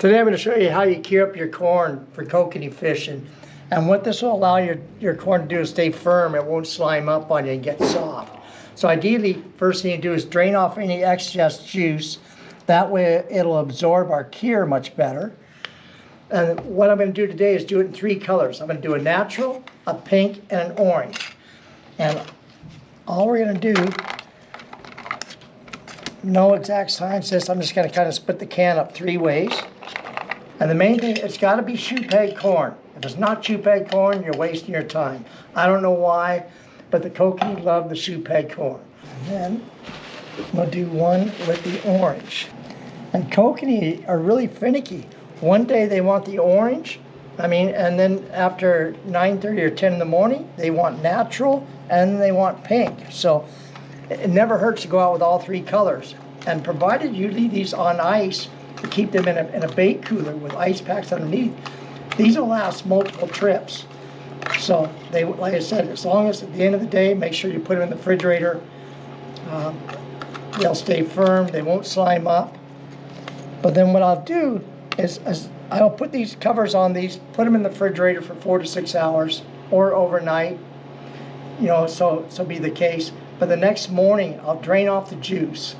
Today I'm going to show you how you cure up your corn for kokanee fishing. And what this will allow your corn to do is stay firm. It won't slime up on you and get soft. So ideally, first thing you do is drain off any excess juice. That way it'll absorb our cure much better. And what I'm going to do today is do it in 3 colors. I'm going to do a natural, a pink, and an orange. And all we're going to do, no exact science this, I'm just going to kind of split the can up 3 ways. And the main thing, it's got to be shoe peg corn. If it's not shoe peg corn, you're wasting your time. I don't know why, but the kokanee love the shoe peg corn. And then we'll do one with the orange. And kokanee are really finicky. One day they want the orange, and then after 9:30 or 10 in the morning, they want natural, and then they want pink. So it never hurts to go out with all 3 colors. And provided you leave these on ice, to keep them in a bait cooler with ice packs underneath, these will last multiple trips. So they, like I said, as long as at the end of the day, make sure you put them in the refrigerator. They'll stay firm, they won't slime up. But then what I'll do is I'll put these covers on these, put them in the refrigerator for 4 to 6 hours or overnight, so be the case. But the next morning I'll drain off the juice.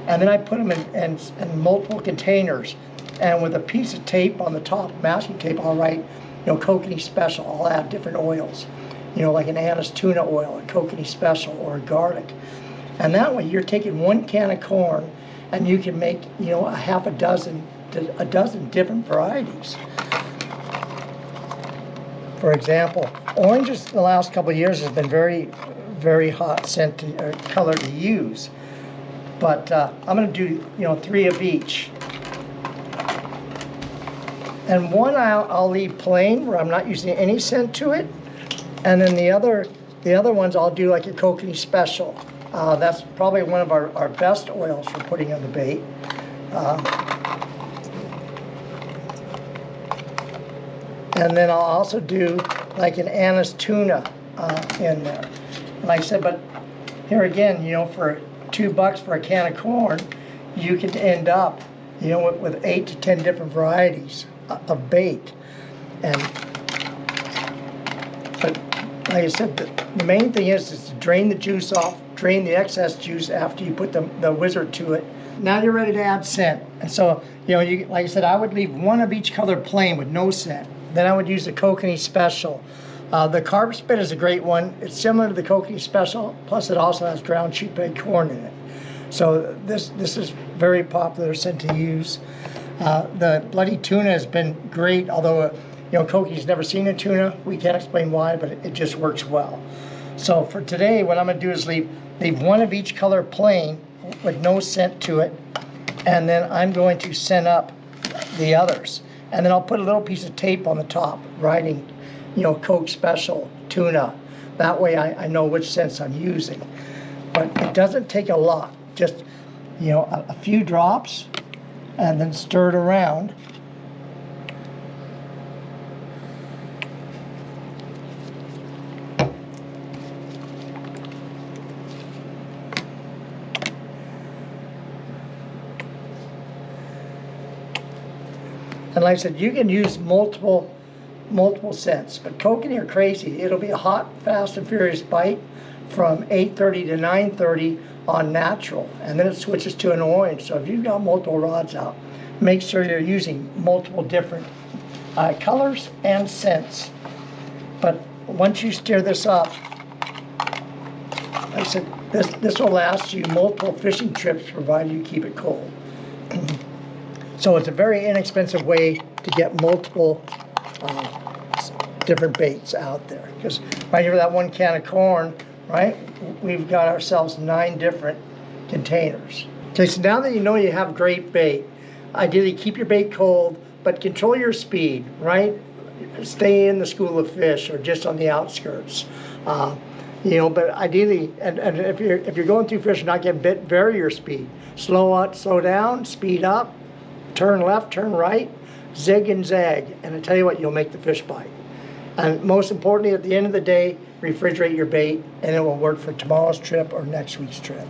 And then I put them in multiple containers, and with a piece of tape on the top, masking tape, I'll write, kokanee special. I'll add different oils, like an anise tuna oil, a kokanee special, or a garlic. And that way you're taking 1 can of corn, and you can make, a half a dozen to a dozen different varieties. For example, oranges the last couple of years has been very, very hot scent or color to use. But I'm going to do, 3 of each. And one I'll leave plain, where I'm not using any scent to it. And then the other ones I'll do like a kokanee special. That's probably one of our best oils for putting on the bait. And then I'll also do like an anise tuna in there. And like I said, but here again, for $2 for a can of corn, you can end up, with 8 to 10 different varieties of bait. But like I said, the main thing is to drain the juice off, drain the excess juice after you put the wizard to it. Now you're ready to add scent. And so, like I said, I would leave 1 of each color plain with no scent. Then I would use the kokanee special. The carpet spit is a great one. It's similar to the kokanee special, plus it also has ground shoe peg corn in it. So this is very popular scent to use. The bloody tuna has been great, although kokanee's never seen a tuna. We can't explain why, but it just works well. So for today, what I'm going to do is leave 1 of each color plain with no scent to it, and then I'm going to scent up the others. And then I'll put a little piece of tape on the top, writing, Coke Special Tuna. That way I know which scents I'm using. But it doesn't take a lot. Just, a few drops, and then stir it around. And like I said, you can use multiple scents, but kokanee are crazy. It'll be a hot, fast, and furious bite from 8:30 to 9:30 on natural, and then it switches to an orange. So if you've got multiple rods out, make sure you're using multiple different colors and scents. But once you stir this up, like I said, this will last you multiple fishing trips, provided you keep it cold. So it's a very inexpensive way to get multiple different baits out there. Because right here with that 1 can of corn, right, we've got ourselves 9 different containers. Okay, so now that you know you have great bait, ideally keep your bait cold, but control your speed, right? Stay in the school of fish or just on the outskirts. But ideally, and if you're going through fish and not getting bit, vary your speed. Slow out, slow down, speed up, turn left, turn right, zig and zag, and I tell you what, you'll make the fish bite. And most importantly, at the end of the day, refrigerate your bait, and it will work for tomorrow's trip or next week's trip.